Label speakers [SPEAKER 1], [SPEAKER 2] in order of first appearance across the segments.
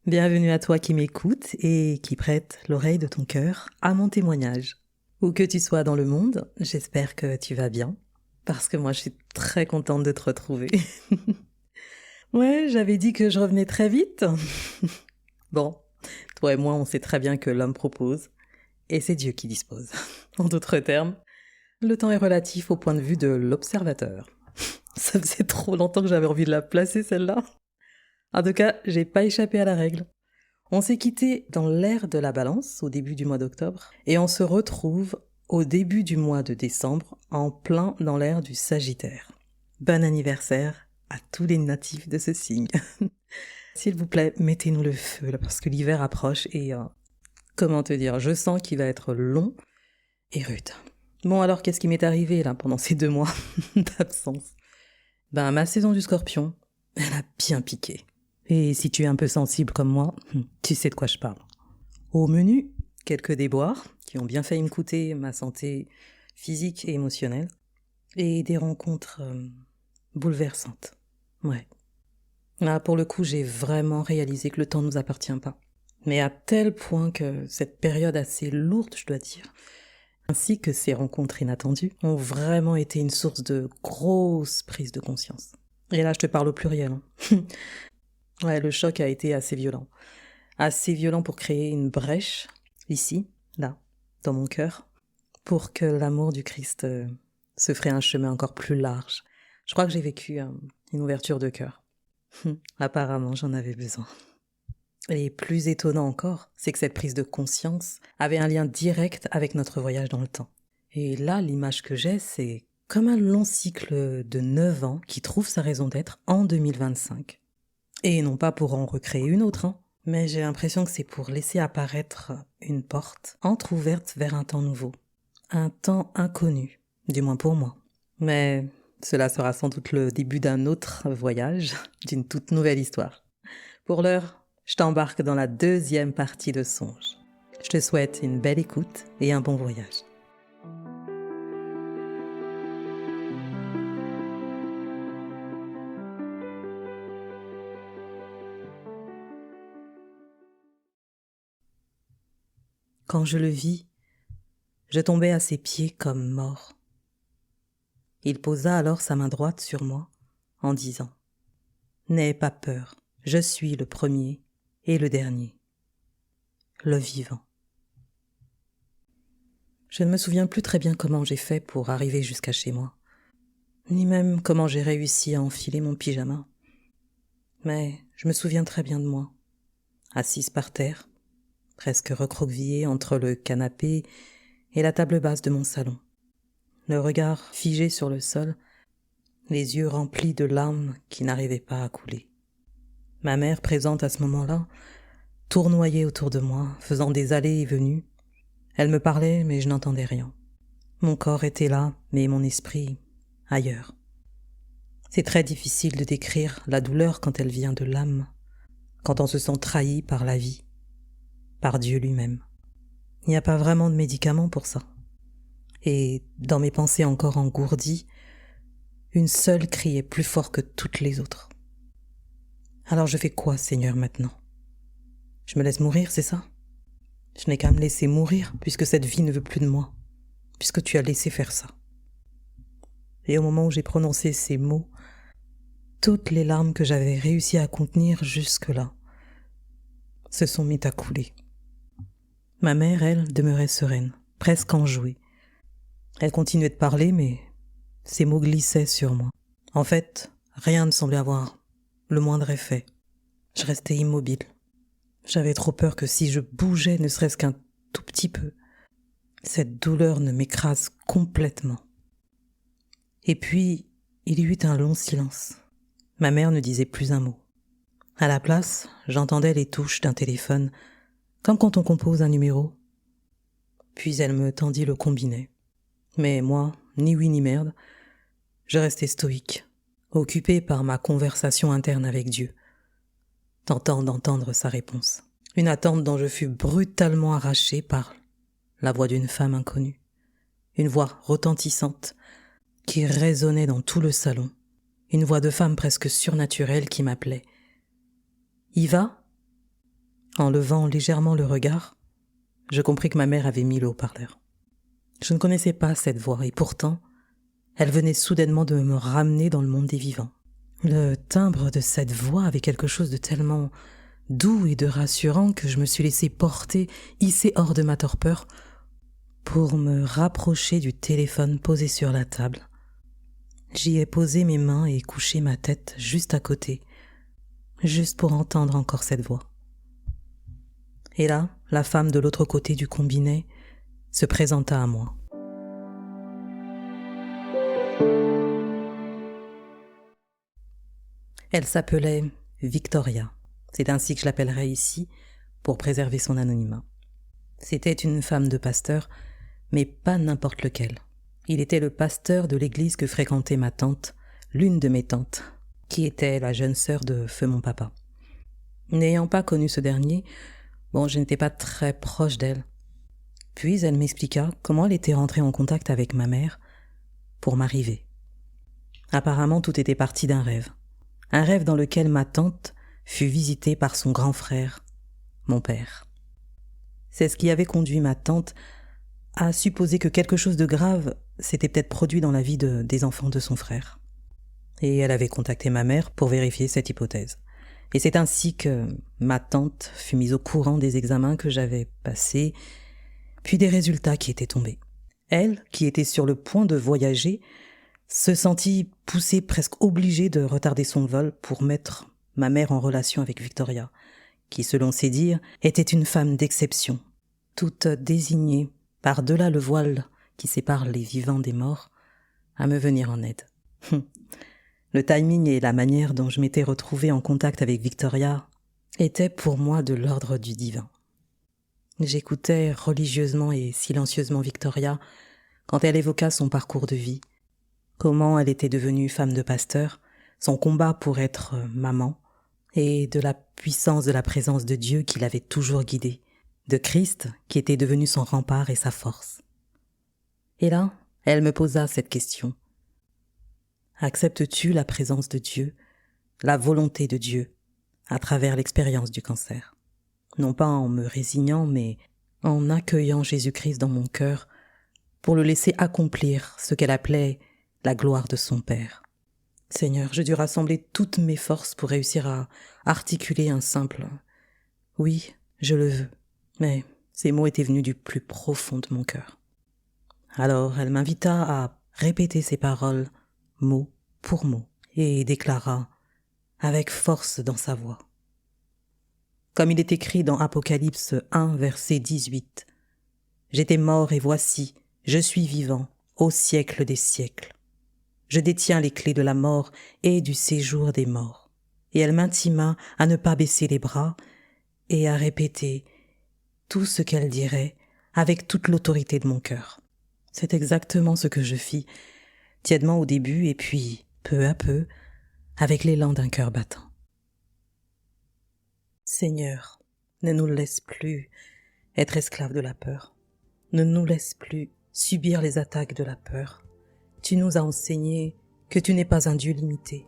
[SPEAKER 1] Bienvenue à toi qui m'écoutes et qui prête l'oreille de ton cœur à mon témoignage. Où que tu sois dans le monde, j'espère que tu vas bien, parce que moi je suis très contente de te retrouver. Ouais, j'avais dit que je revenais très vite. Bon, toi et moi on sait très bien que l'homme propose, et c'est Dieu qui dispose. En d'autres termes, le temps est relatif au point de vue de l'observateur. Ça faisait trop longtemps que j'avais envie de la placer celle-là. En tout cas, j'ai pas échappé à la règle. On s'est quitté dans l'ère de la Balance au début du mois d'octobre et on se retrouve au début du mois de décembre en plein dans l'ère du Sagittaire. Bon anniversaire à tous les natifs de ce signe. S'il vous plaît, mettez-nous le feu là parce que l'hiver approche et comment te dire, je sens qu'il va être long et rude. Bon alors qu'est-ce qui m'est arrivé là pendant ces 2 mois d'absence? Ma saison du Scorpion, elle a bien piqué. Et si tu es un peu sensible comme moi, tu sais de quoi je parle. Au menu, quelques déboires qui ont bien failli me coûter ma santé physique et émotionnelle. Et des rencontres bouleversantes. Ouais. Là, pour le coup, j'ai vraiment réalisé que le temps ne nous appartient pas. Mais à tel point que cette période assez lourde, je dois dire, ainsi que ces rencontres inattendues, ont vraiment été une source de grosses prises de conscience. Et là, je te parle au pluriel. Ouais, le choc a été assez violent. Assez violent pour créer une brèche, ici, là, dans mon cœur, pour que l'amour du Christ se ferait un chemin encore plus large. Je crois que j'ai vécu une ouverture de cœur. Apparemment, j'en avais besoin. Et plus étonnant encore, c'est que cette prise de conscience avait un lien direct avec notre voyage dans le temps. Et là, l'image que j'ai, c'est comme un long cycle de 9 ans qui trouve sa raison d'être en 2025. Et non pas pour en recréer une autre, mais j'ai l'impression que c'est pour laisser apparaître une porte entr'ouverte vers un temps nouveau. Un temps inconnu, du moins pour moi. Mais cela sera sans doute le début d'un autre voyage, d'une toute nouvelle histoire. Pour l'heure, je t'embarque dans la 2e partie de Songe. Je te souhaite une belle écoute et un bon voyage. Quand je le vis, je tombais à ses pieds comme mort. Il posa alors sa main droite sur moi en disant « N'aie pas peur, je suis le premier et le dernier, le vivant. » Je ne me souviens plus très bien comment j'ai fait pour arriver jusqu'à chez moi, ni même comment j'ai réussi à enfiler mon pyjama. Mais je me souviens très bien de moi, assise par terre, presque recroquevillée entre le canapé et la table basse de mon salon, le regard figé sur le sol, les yeux remplis de larmes qui n'arrivaient pas à couler. Ma mère, présente à ce moment-là, tournoyait autour de moi, faisant des allées et venues. Elle me parlait, mais je n'entendais rien. Mon corps était là, mais mon esprit ailleurs. C'est très difficile de décrire la douleur quand elle vient de l'âme, quand on se sent trahi par la vie, par Dieu lui-même. Il n'y a pas vraiment de médicament pour ça. Et dans mes pensées encore engourdies, une seule criait plus fort que toutes les autres. Alors je fais quoi, Seigneur, maintenant? Je me laisse mourir, c'est ça? Je n'ai qu'à me laisser mourir, puisque cette vie ne veut plus de moi, puisque tu as laissé faire ça. Et au moment où j'ai prononcé ces mots, toutes les larmes que j'avais réussi à contenir jusque-là se sont mises à couler. Ma mère, elle, demeurait sereine, presque enjouée. Elle continuait de parler, mais ses mots glissaient sur moi. En fait, rien ne semblait avoir le moindre effet. Je restais immobile. J'avais trop peur que si je bougeais ne serait-ce qu'un tout petit peu, cette douleur ne m'écrase complètement. Et puis, il y eut un long silence. Ma mère ne disait plus un mot. À la place, j'entendais les touches d'un téléphone, comme quand on compose un numéro. Puis elle me tendit le combiné. Mais moi, ni oui ni merde, je restais stoïque, occupé par ma conversation interne avec Dieu, tentant d'entendre sa réponse. Une attente dont je fus brutalement arraché par la voix d'une femme inconnue. Une voix retentissante qui résonnait dans tout le salon. Une voix de femme presque surnaturelle qui m'appelait. « Y va ?» En levant légèrement le regard, je compris que ma mère avait mis le haut-parleur. Je ne connaissais pas cette voix et pourtant, elle venait soudainement de me ramener dans le monde des vivants. Le timbre de cette voix avait quelque chose de tellement doux et de rassurant que je me suis laissé porter, hissé hors de ma torpeur, pour me rapprocher du téléphone posé sur la table. J'y ai posé mes mains et couché ma tête juste à côté, juste pour entendre encore cette voix. Et là, la femme de l'autre côté du combiné se présenta à moi. Elle s'appelait Victoria. C'est ainsi que je l'appellerai ici, pour préserver son anonymat. C'était une femme de pasteur, mais pas n'importe lequel. Il était le pasteur de l'église que fréquentait ma tante, l'une de mes tantes, qui était la jeune sœur de feu mon papa. N'ayant pas connu ce dernier, je n'étais pas très proche d'elle. Puis elle m'expliqua comment elle était rentrée en contact avec ma mère pour m'arriver. Apparemment, tout était parti d'un rêve. Un rêve dans lequel ma tante fut visitée par son grand frère, mon père. C'est ce qui avait conduit ma tante à supposer que quelque chose de grave s'était peut-être produit dans la vie des enfants de son frère. Et elle avait contacté ma mère pour vérifier cette hypothèse. Et c'est ainsi que ma tante fut mise au courant des examens que j'avais passés, puis des résultats qui étaient tombés. Elle, qui était sur le point de voyager, se sentit poussée, presque obligée de retarder son vol pour mettre ma mère en relation avec Victoria, qui, selon ses dires, était une femme d'exception, toute désignée, par-delà le voile qui sépare les vivants des morts, à me venir en aide. Le timing et la manière dont je m'étais retrouvée en contact avec Victoria étaient pour moi de l'ordre du divin. J'écoutais religieusement et silencieusement Victoria quand elle évoqua son parcours de vie, comment elle était devenue femme de pasteur, son combat pour être maman, et de la puissance de la présence de Dieu qui l'avait toujours guidée, de Christ qui était devenu son rempart et sa force. Et là, elle me posa cette question. Acceptes-tu la présence de Dieu, la volonté de Dieu, à travers l'expérience du cancer? Non pas en me résignant, mais en accueillant Jésus-Christ dans mon cœur pour le laisser accomplir ce qu'elle appelait la gloire de son Père. Seigneur, je dus rassembler toutes mes forces pour réussir à articuler un simple « Oui, je le veux », mais ces mots étaient venus du plus profond de mon cœur. Alors elle m'invita à répéter ces paroles mot pour mot et déclara avec force dans sa voix. Comme il est écrit dans Apocalypse 1, verset 18, « J'étais mort et voici, je suis vivant au siècle des siècles. Je détiens les clés de la mort et du séjour des morts. » Et elle m'intima à ne pas baisser les bras et à répéter tout ce qu'elle dirait avec toute l'autorité de mon cœur. C'est exactement ce que je fis, tièdement au début et puis, peu à peu, avec l'élan d'un cœur battant. Seigneur, ne nous laisse plus être esclaves de la peur. Ne nous laisse plus subir les attaques de la peur. Tu nous as enseigné que tu n'es pas un Dieu limité.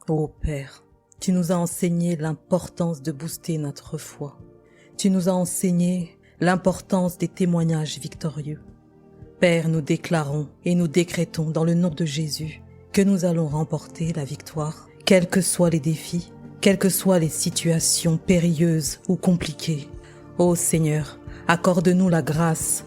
[SPEAKER 1] Ô Père, tu nous as enseigné l'importance de booster notre foi. Tu nous as enseigné l'importance des témoignages victorieux. Père, nous déclarons et nous décrétons dans le nom de Jésus que nous allons remporter la victoire, quels que soient les défis, quelles que soient les situations périlleuses ou compliquées. Ô Seigneur, accorde-nous la grâce.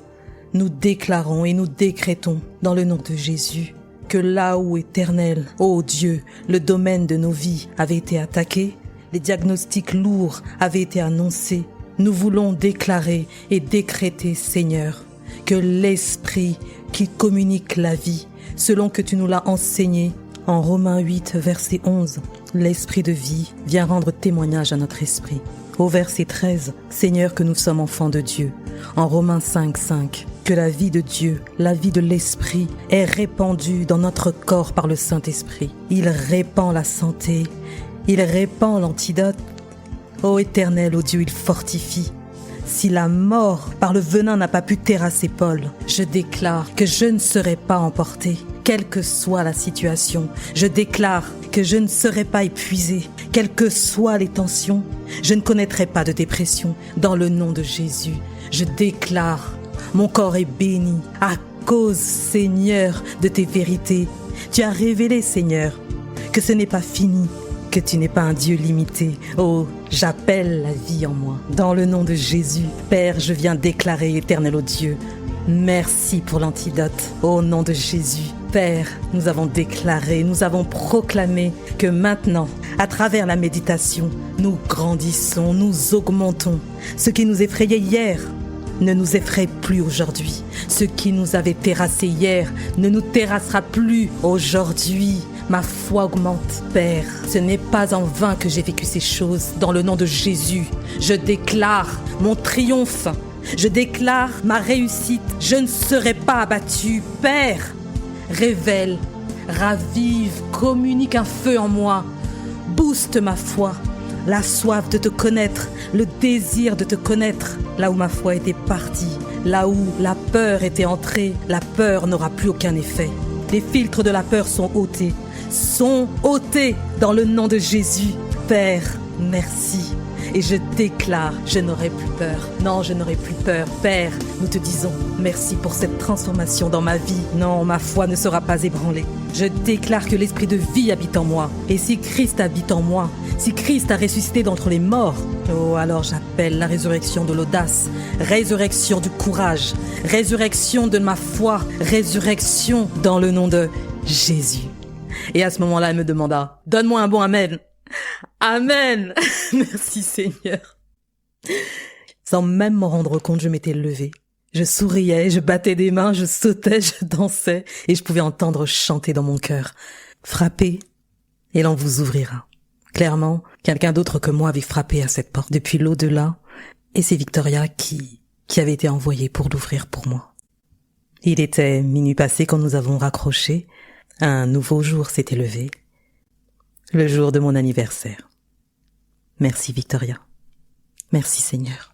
[SPEAKER 1] Nous déclarons et nous décrétons dans le nom de Jésus que là où, Éternel, ô Dieu, le domaine de nos vies avait été attaqué, les diagnostics lourds avaient été annoncés, nous voulons déclarer et décréter, Seigneur, que l'Esprit qui communique la vie, selon que tu nous l'as enseigné, en Romains 8, verset 11, l'Esprit de vie vient rendre témoignage à notre esprit. Au verset 13, Seigneur, que nous sommes enfants de Dieu. En Romains 5, 5, que la vie de Dieu, la vie de l'Esprit est répandue dans notre corps par le Saint-Esprit. Il répand la santé, il répand l'antidote. Ô Éternel, ô Dieu, il fortifie. Si la mort par le venin n'a pas pu terrasser Paul, je déclare que je ne serai pas emporté, quelle que soit la situation. Je déclare que que je ne serai pas épuisée, quelles que soient les tensions. Je ne connaîtrai pas de dépression. Dans le nom de Jésus, je déclare, mon corps est béni à cause, Seigneur, de tes vérités. Tu as révélé, Seigneur, que ce n'est pas fini, que tu n'es pas un Dieu limité. Oh, j'appelle la vie en moi. Dans le nom de Jésus, Père, je viens déclarer, éternel ô Dieu, merci pour l'antidote. Au nom de Jésus, Père, nous avons déclaré, nous avons proclamé que maintenant, à travers la méditation, nous grandissons, nous augmentons. Ce qui nous effrayait hier ne nous effraie plus aujourd'hui. Ce qui nous avait terrassé hier ne nous terrassera plus aujourd'hui. Ma foi augmente, Père. Ce n'est pas en vain que j'ai vécu ces choses. Dans le nom de Jésus, je déclare mon triomphe. Je déclare ma réussite. Je ne serai pas abattue. Père, révèle, ravive, communique un feu en moi. Booste ma foi. La soif de te connaître, le désir de te connaître. Là où ma foi était partie, là où la peur était entrée, la peur n'aura plus aucun effet. Les filtres de la peur sont ôtés dans le nom de Jésus. Père, merci. Et je déclare, je n'aurai plus peur. Non, je n'aurai plus peur. Père, nous te disons merci pour cette transformation dans ma vie. Non, ma foi ne sera pas ébranlée. Je déclare que l'esprit de vie habite en moi. Et si Christ habite en moi, si Christ a ressuscité d'entre les morts, oh, alors j'appelle la résurrection de l'audace, résurrection du courage, résurrection de ma foi, résurrection dans le nom de Jésus. Et à ce moment-là, elle me demanda, donne-moi un bon amen. Amen. Merci Seigneur. Sans même m'en rendre compte, je m'étais levée. Je souriais, je battais des mains, je sautais, je dansais et je pouvais entendre chanter dans mon cœur. Frappez et l'on vous ouvrira. Clairement, quelqu'un d'autre que moi avait frappé à cette porte depuis l'au-delà et c'est Victoria qui avait été envoyée pour l'ouvrir pour moi. Il était minuit passé quand nous avons raccroché. Un nouveau jour s'était levé. Le jour de mon anniversaire. Merci Victoria. Merci Seigneur.